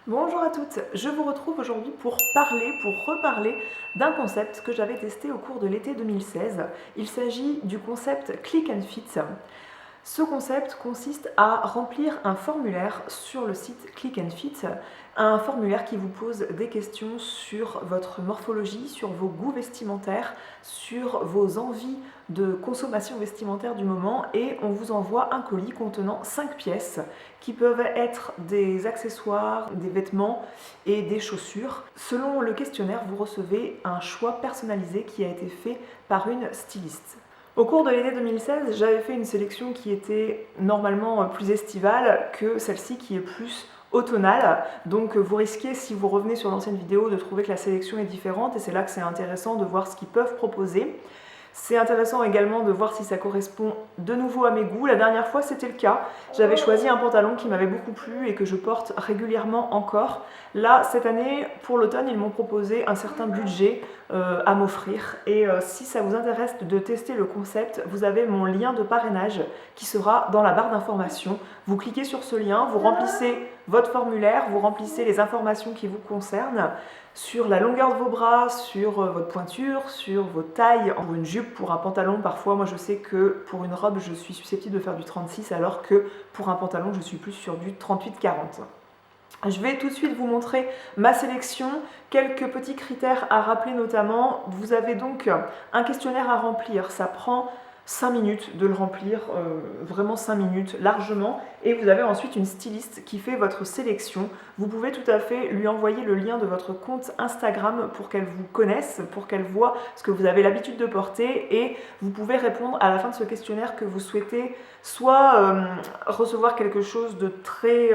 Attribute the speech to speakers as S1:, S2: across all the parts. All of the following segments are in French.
S1: Bonjour à toutes, je vous retrouve aujourd'hui pour reparler d'un concept que j'avais testé au cours de l'été 2016. Il s'agit du concept Click and Fit. Ce concept consiste à remplir un formulaire sur le site Click and Fit, un formulaire qui vous pose des questions sur votre morphologie, sur vos goûts vestimentaires, sur vos envies de consommation vestimentaire du moment, et on vous envoie un colis contenant 5 pièces qui peuvent être des accessoires, des vêtements et des chaussures. Selon le questionnaire, vous recevez un choix personnalisé qui a été fait par une styliste. Au cours de l'été 2016, j'avais fait une sélection qui était normalement plus estivale que celle-ci qui est plus automnale. Donc vous risquez, si vous revenez sur l'ancienne vidéo, de trouver que la sélection est différente et c'est là que c'est intéressant de voir ce qu'ils peuvent proposer. C'est intéressant également de voir si ça correspond de nouveau à mes goûts. La dernière fois, c'était le cas. J'avais choisi un pantalon qui m'avait beaucoup plu et que je porte régulièrement encore. Là, cette année, pour l'automne, ils m'ont proposé un certain budget à m'offrir. Et si ça vous intéresse de tester le concept, vous avez mon lien de parrainage qui sera dans la barre d'informations. Vous cliquez sur ce lien, vous remplissez votre formulaire, vous remplissez les informations qui vous concernent sur la longueur de vos bras, sur votre pointure, sur vos tailles. Pour une jupe, pour un pantalon, parfois, moi je sais que pour une robe, je suis susceptible de faire du 36, alors que pour un pantalon, je suis plus sur du 38-40. Je vais tout de suite vous montrer ma sélection, quelques petits critères à rappeler notamment. Vous avez donc un questionnaire à remplir, ça prend 5 minutes de le remplir, vraiment 5 minutes largement, et vous avez ensuite une styliste qui fait votre sélection. Vous pouvez tout à fait lui envoyer le lien de votre compte Instagram pour qu'elle vous connaisse, pour qu'elle voit ce que vous avez l'habitude de porter, et vous pouvez répondre à la fin de ce questionnaire que vous souhaitez soit recevoir quelque chose de très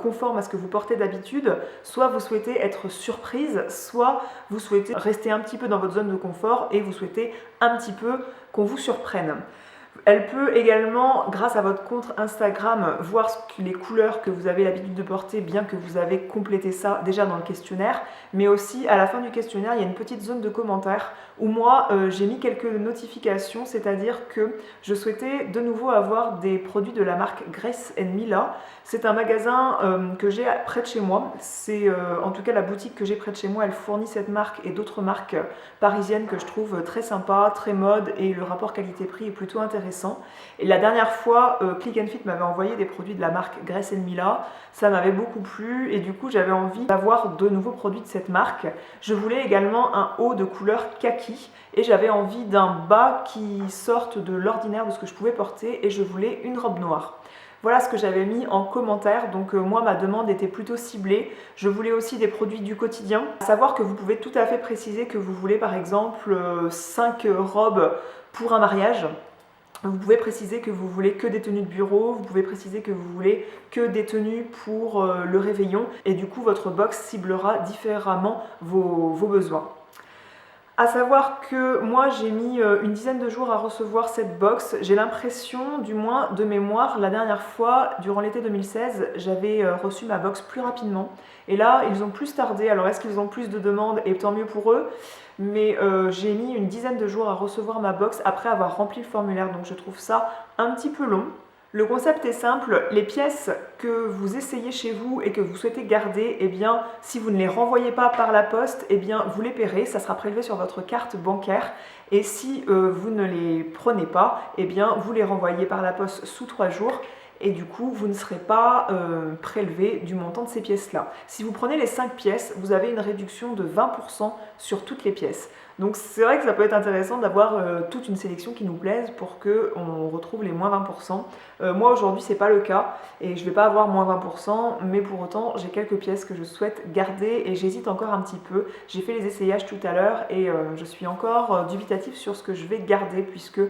S1: conforme à ce que vous portez d'habitude, soit vous souhaitez être surprise, soit vous souhaitez rester un petit peu dans votre zone de confort et vous souhaitez un petit peu qu'on vous surprenne. Elle peut également, grâce à votre compte Instagram, voir les couleurs que vous avez l'habitude de porter, bien que vous avez complété ça déjà dans le questionnaire, mais aussi à la fin du questionnaire, il y a une petite zone de commentaires où moi j'ai mis quelques notifications, c'est-à-dire que je souhaitais de nouveau avoir des produits de la marque Grace Mila. C'est un magasin que j'ai près de chez moi, c'est en tout cas la boutique que j'ai près de chez moi, elle fournit cette marque et d'autres marques parisiennes que je trouve très sympa, très mode, et le rapport qualité-prix est plutôt intéressant. Et la dernière fois, Click and Fit m'avait envoyé des produits de la marque Grace Mila, ça m'avait beaucoup plu et du coup j'avais envie d'avoir de nouveaux produits de cette marque. Je voulais également un haut de couleur kaki et j'avais envie d'un bas qui sorte de l'ordinaire de ce que je pouvais porter, et je voulais une robe noire. Voilà ce que j'avais mis en commentaire, donc moi ma demande était plutôt ciblée. Je voulais aussi des produits du quotidien. À savoir que vous pouvez tout à fait préciser que vous voulez par exemple 5 robes pour un mariage. Vous pouvez préciser que vous voulez que des tenues de bureau, vous pouvez préciser que vous voulez que des tenues pour le réveillon, et du coup votre box ciblera différemment vos besoins. À savoir que moi j'ai mis une dizaine de jours à recevoir cette box. J'ai l'impression, du moins de mémoire, la dernière fois, durant l'été 2016, j'avais reçu ma box plus rapidement. Et là, ils ont plus tardé. Alors est-ce qu'ils ont plus de demandes? Et tant mieux pour eux. Mais j'ai mis une dizaine de jours à recevoir ma box après avoir rempli le formulaire. Donc je trouve ça un petit peu long. Le concept est simple, les pièces que vous essayez chez vous et que vous souhaitez garder, eh bien, si vous ne les renvoyez pas par la poste, eh bien, vous les paierez, ça sera prélevé sur votre carte bancaire. Et si vous ne les prenez pas, eh bien, vous les renvoyez par la poste sous 3 jours. Et du coup, vous ne serez pas prélevé du montant de ces pièces-là. Si vous prenez les 5 pièces, vous avez une réduction de 20% sur toutes les pièces. Donc c'est vrai que ça peut être intéressant d'avoir toute une sélection qui nous plaise pour qu'on retrouve les moins 20%. Moi aujourd'hui c'est pas le cas et je vais pas avoir moins 20%, mais pour autant j'ai quelques pièces que je souhaite garder et j'hésite encore un petit peu. J'ai fait les essayages tout à l'heure et je suis encore dubitatif sur ce que je vais garder, puisque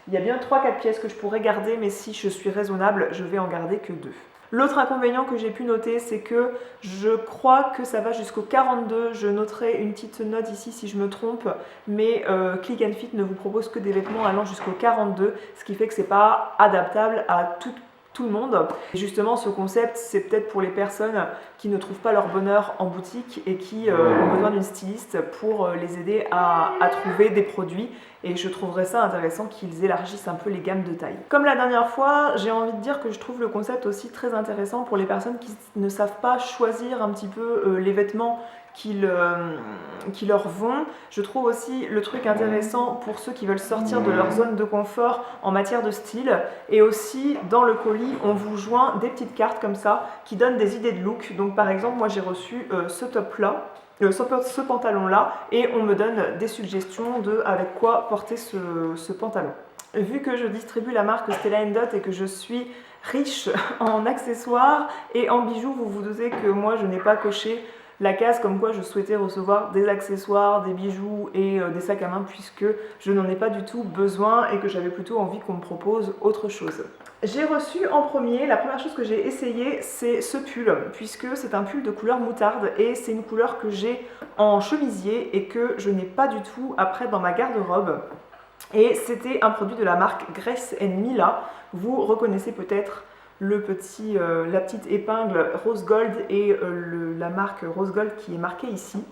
S1: il y a bien 3-4 pièces que je pourrais garder, mais si je suis raisonnable, je vais en garder que 2. L'autre inconvénient que j'ai pu noter, c'est que je crois que ça va jusqu'au 42. Je noterai une petite note ici si je me trompe, mais Click and Fit ne vous propose que des vêtements allant jusqu'au 42, ce qui fait que c'est pas adaptable à tout le monde. Et justement, ce concept, c'est peut-être pour les personnes qui ne trouvent pas leur bonheur en boutique et qui ont besoin d'une styliste pour les aider à trouver des produits et je trouverais ça intéressant qu'ils élargissent un peu les gammes de taille. Comme la dernière fois, j'ai envie de dire que je trouve le concept aussi très intéressant pour les personnes qui ne savent pas choisir un petit peu les vêtements qui leur vont. Je trouve aussi le truc intéressant pour ceux qui veulent sortir de leur zone de confort en matière de style. Et aussi, dans le colis, on vous joint des petites cartes comme ça qui donnent des idées de look. Donc par exemple, moi j'ai reçu ce top-là, ce pantalon-là, et on me donne des suggestions de avec quoi porter ce pantalon. Vu que je distribue la marque Stella & Dot et que je suis riche en accessoires et en bijoux, vous vous doutez que moi je n'ai pas coché la case comme quoi je souhaitais recevoir des accessoires, des bijoux et des sacs à main puisque je n'en ai pas du tout besoin et que j'avais plutôt envie qu'on me propose autre chose. J'ai reçu en premier, la première chose que j'ai essayé, c'est ce pull, puisque c'est un pull de couleur moutarde et c'est une couleur que j'ai en chemisier et que je n'ai pas du tout après dans ma garde-robe. Et c'était un produit de la marque Grace Mila. Vous reconnaissez peut-être la petite épingle rose gold et la marque rose gold qui est marquée ici.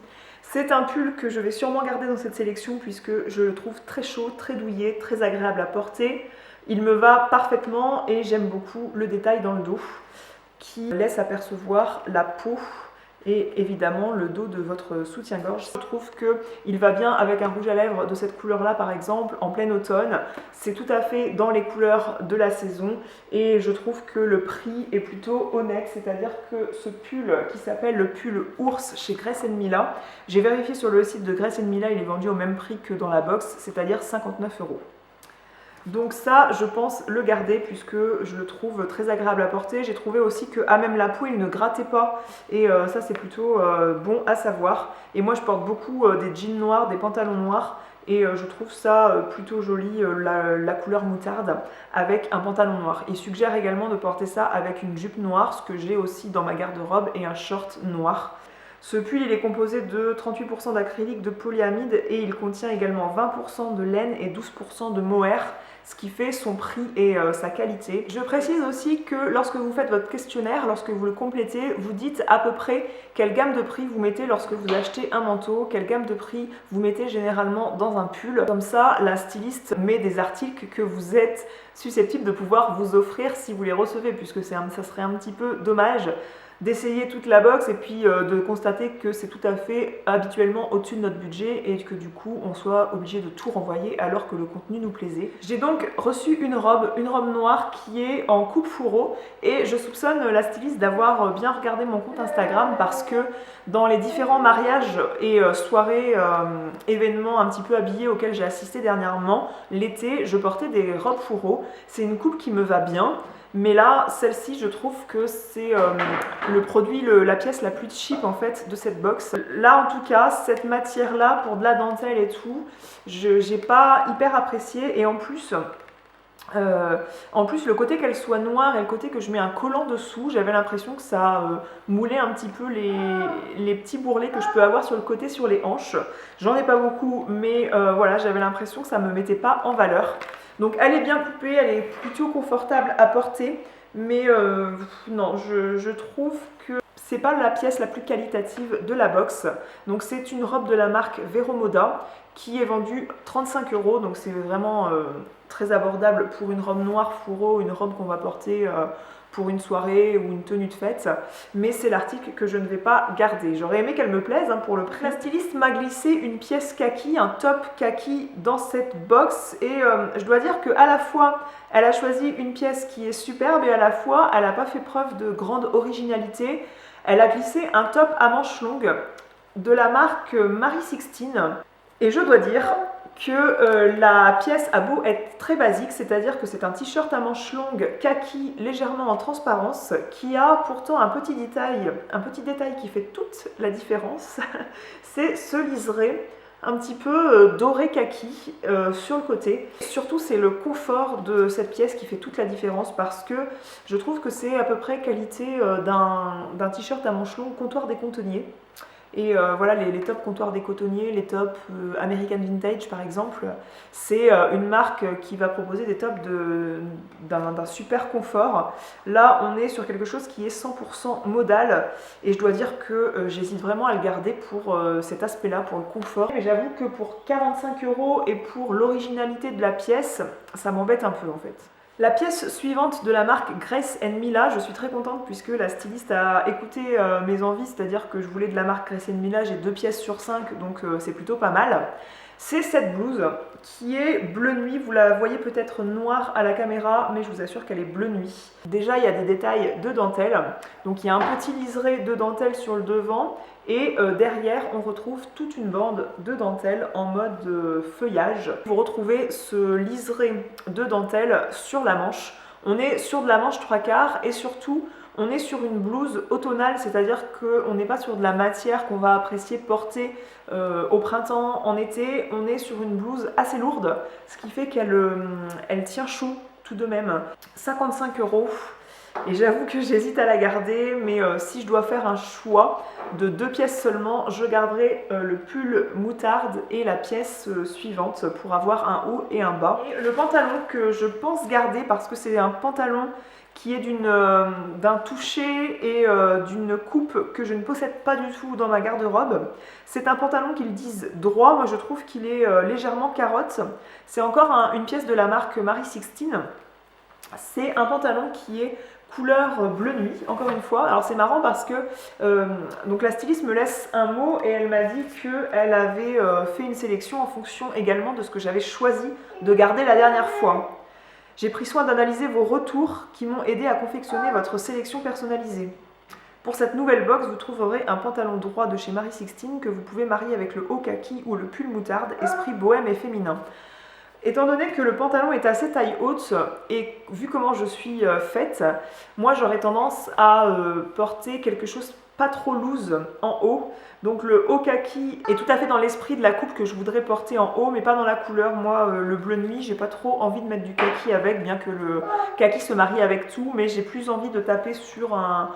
S1: C'est un pull que je vais sûrement garder dans cette sélection puisque je le trouve très chaud, très douillet, très agréable à porter. Il me va parfaitement et j'aime beaucoup le détail dans le dos qui laisse apercevoir la peau et évidemment le dos de votre soutien-gorge. Je trouve qu'il va bien avec un rouge à lèvres de cette couleur-là par exemple en plein automne. C'est tout à fait dans les couleurs de la saison et je trouve que le prix est plutôt honnête, c'est-à-dire que ce pull qui s'appelle le pull ours chez Grace Mila, j'ai vérifié sur le site de Grace Mila, il est vendu au même prix que dans la box, c'est-à-dire 59 €. Donc ça, je pense le garder puisque je le trouve très agréable à porter. J'ai trouvé aussi qu'à même la peau, il ne grattait pas et ça c'est plutôt bon à savoir. Et moi je porte beaucoup des jeans noirs, des pantalons noirs et je trouve ça plutôt joli, la couleur moutarde avec un pantalon noir. Il suggère également de porter ça avec une jupe noire, ce que j'ai aussi dans ma garde-robe, et un short noir. Ce pull il est composé de 38% d'acrylique, de polyamide et il contient également 20% de laine et 12% de mohair, ce qui fait son prix et sa qualité. Je précise aussi que lorsque vous faites votre questionnaire, lorsque vous le complétez, vous dites à peu près quelle gamme de prix vous mettez lorsque vous achetez un manteau, quelle gamme de prix vous mettez généralement dans un pull. Comme ça, la styliste met des articles que vous êtes susceptible de pouvoir vous offrir si vous les recevez, puisque ça serait un petit peu dommage d'essayer toute la box et puis de constater que c'est tout à fait habituellement au-dessus de notre budget et que du coup on soit obligé de tout renvoyer alors que le contenu nous plaisait. J'ai donc reçu une robe noire qui est en coupe fourreau et je soupçonne la styliste d'avoir bien regardé mon compte Instagram parce que dans les différents mariages et soirées, événements un petit peu habillés auxquels j'ai assisté dernièrement, l'été, je portais des robes fourreau. C'est une coupe qui me va bien. Mais là, celle-ci, je trouve que c'est le produit, la pièce la plus cheap en fait de cette box. Là, en tout cas, cette matière-là, pour de la dentelle et tout, j'ai pas hyper apprécié. Et en plus, le côté qu'elle soit noire et le côté que je mets un collant dessous, j'avais l'impression que ça moulait un petit peu les petits bourrelets que je peux avoir sur le côté, sur les hanches. J'en ai pas beaucoup, mais voilà, j'avais l'impression que ça me mettait pas en valeur. Donc elle est bien coupée, elle est plutôt confortable à porter, mais non, je trouve que c'est pas la pièce la plus qualitative de la box. Donc c'est une robe de la marque Vero Moda qui est vendue 35 €, donc c'est vraiment très abordable pour une robe noire fourreau, une robe qu'on va porter pour une soirée ou une tenue de fête, mais c'est l'article que je ne vais pas garder. J'aurais aimé qu'elle me plaise pour le prix. La styliste m'a glissé une pièce kaki, un top kaki dans cette box et je dois dire qu'à la fois elle a choisi une pièce qui est superbe et à la fois elle n'a pas fait preuve de grande originalité. Elle a glissé un top à manches longues de la marque Marie Sixtine et je dois dire que la pièce a beau être très basique, c'est-à-dire que c'est un t-shirt à manches longues kaki légèrement en transparence qui a pourtant un petit détail qui fait toute la différence, c'est ce liseré un petit peu doré kaki sur le côté. Surtout c'est le confort de cette pièce qui fait toute la différence parce que je trouve que c'est à peu près qualité d'un t-shirt à manches longues comptoir des conteneurs. Et voilà, les tops comptoirs des cotonniers, les tops American Vintage par exemple, c'est une marque qui va proposer des tops d'un super confort. Là, on est sur quelque chose qui est 100% modal et je dois dire que j'hésite vraiment à le garder pour cet aspect-là, pour le confort. Mais j'avoue que pour 45 € et pour l'originalité de la pièce, ça m'embête un peu en fait. La pièce suivante de la marque Grace Mila, je suis très contente puisque la styliste a écouté mes envies, c'est-à-dire que je voulais de la marque Grace Mila, j'ai 2 pièces sur 5, donc c'est plutôt pas mal. C'est cette blouse qui est bleu nuit, vous la voyez peut-être noire à la caméra, mais je vous assure qu'elle est bleu nuit. Déjà, il y a des détails de dentelle, donc il y a un petit liseré de dentelle sur le devant, et derrière, on retrouve toute une bande de dentelle en mode feuillage. Vous retrouvez ce liseré de dentelle sur la manche. On est sur de la manche 3/4 et surtout, on est sur une blouse automnale, c'est-à-dire qu'on n'est pas sur de la matière qu'on va apprécier porter au printemps, en été. On est sur une blouse assez lourde, ce qui fait qu'elle tient chaud tout de même. 55 €. Et j'avoue que j'hésite à la garder, mais si je dois faire un choix de 2 pièces seulement, je garderai le pull moutarde et la pièce suivante pour avoir un haut et un bas. Et le pantalon que je pense garder, parce que c'est un pantalon qui est d'un toucher et d'une coupe que je ne possède pas du tout dans ma garde-robe. C'est un pantalon qu'ils disent droit, moi je trouve qu'il est légèrement carotte. C'est encore une pièce de la marque Marie 16. C'est un pantalon qui est couleur bleu nuit, encore une fois. Alors c'est marrant parce que donc la styliste me laisse un mot et elle m'a dit qu'elle avait fait une sélection en fonction également de ce que j'avais choisi de garder la dernière fois. J'ai pris soin d'analyser vos retours qui m'ont aidé à confectionner votre sélection personnalisée. Pour cette nouvelle box, vous trouverez un pantalon droit de chez Marie 16 que vous pouvez marier avec le haut kaki ou le pull moutarde, esprit bohème et féminin. Étant donné que le pantalon est assez taille haute et vu comment je suis faite, moi j'aurais tendance à porter quelque chose pas trop loose en haut. Donc le haut kaki est tout à fait dans l'esprit de la coupe que je voudrais porter en haut, mais pas dans la couleur. Moi, le bleu nuit, j'ai pas trop envie de mettre du kaki avec, bien que le kaki se marie avec tout, mais j'ai plus envie de taper sur un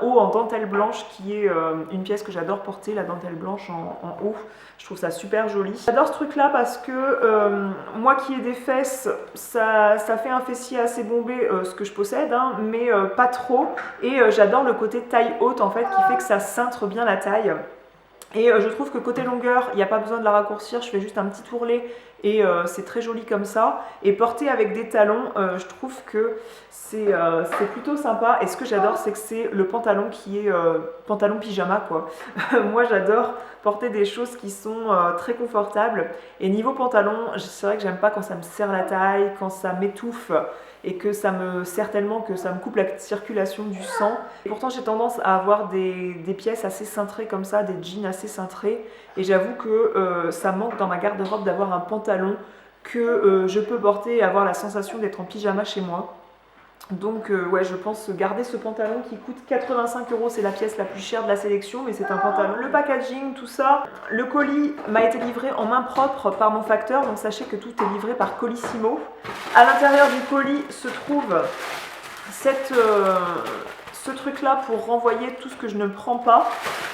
S1: haut en dentelle blanche qui est une pièce que j'adore porter, la dentelle blanche en haut. Je trouve ça super joli. J'adore ce truc là parce que moi qui ai des fesses, ça fait un fessier assez bombé, ce que je possède, hein, mais pas trop. Et j'adore le côté taille haute en fait qui fait que ça cintre bien la taille. Et je trouve que côté longueur, il n'y a pas besoin de la raccourcir, je fais juste un petit ourlet et c'est très joli comme ça. Et porté avec des talons, je trouve que c'est plutôt sympa. Et ce que j'adore, c'est que c'est le pantalon qui est pantalon pyjama quoi. Moi j'adore porter des choses qui sont très confortables. Et niveau pantalon, c'est vrai que j'aime pas quand ça me serre la taille, quand ça m'étouffe et que ça me coupe la circulation du sang. Et pourtant j'ai tendance à avoir des pièces assez cintrées comme ça, des jeans assez cintrés, et j'avoue que ça manque dans ma garde-robe d'avoir un pantalon que je peux porter et avoir la sensation d'être en pyjama chez moi. Donc ouais, je pense garder ce pantalon qui coûte 85 €, c'est la pièce la plus chère de la sélection, mais c'est un pantalon. Le packaging, tout ça, le colis m'a été livré en main propre par mon facteur, donc sachez que tout est livré par Colissimo. À l'intérieur du colis se trouve ce truc là pour renvoyer tout ce que je ne prends pas,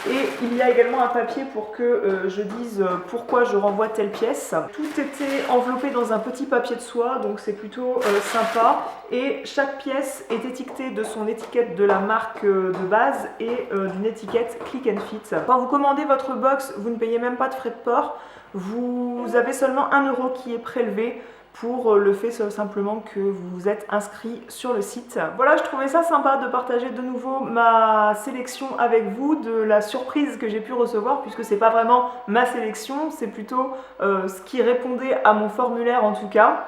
S1: et il y a également un papier pour que je dise pourquoi je renvoie telle pièce. Tout était enveloppé dans un petit papier de soie, donc c'est plutôt sympa, et chaque pièce est étiquetée de son étiquette de la marque de base et d'une étiquette Click and Fit. Quand vous commandez votre box, vous ne payez même pas de frais de port, vous avez seulement 1 € qui est prélevé pour le fait simplement que vous vous êtes inscrit sur le site. Voilà, je trouvais ça sympa de partager de nouveau ma sélection avec vous, de la surprise que j'ai pu recevoir, puisque c'est pas vraiment ma sélection, c'est plutôt ce qui répondait à mon formulaire en tout cas.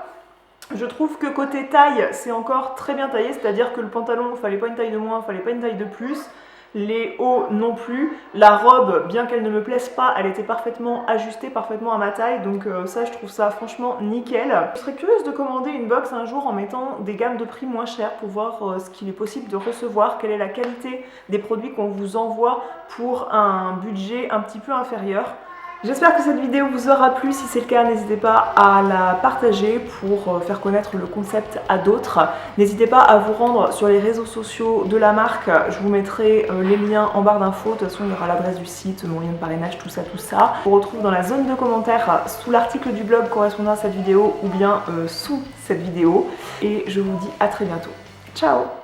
S1: Je trouve que côté taille, c'est encore très bien taillé, c'est-à-dire que le pantalon, il ne fallait pas une taille de moins, il ne fallait pas une taille de plus. Les hauts non plus. La robe, bien qu'elle ne me plaise pas, elle était parfaitement ajustée, parfaitement à ma taille, donc ça je trouve ça franchement nickel. Je serais curieuse de commander une box un jour en mettant des gammes de prix moins chères pour voir ce qu'il est possible de recevoir, quelle est la qualité des produits qu'on vous envoie pour un budget un petit peu inférieur. J'espère que cette vidéo vous aura plu. Si c'est le cas, n'hésitez pas à la partager pour faire connaître le concept à d'autres. N'hésitez pas à vous rendre sur les réseaux sociaux de la marque. Je vous mettrai les liens en barre d'infos. De toute façon, il y aura l'adresse du site, mon lien de parrainage, tout ça, tout ça. Je vous retrouve dans la zone de commentaires sous l'article du blog correspondant à cette vidéo ou bien sous cette vidéo. Et je vous dis à très bientôt. Ciao!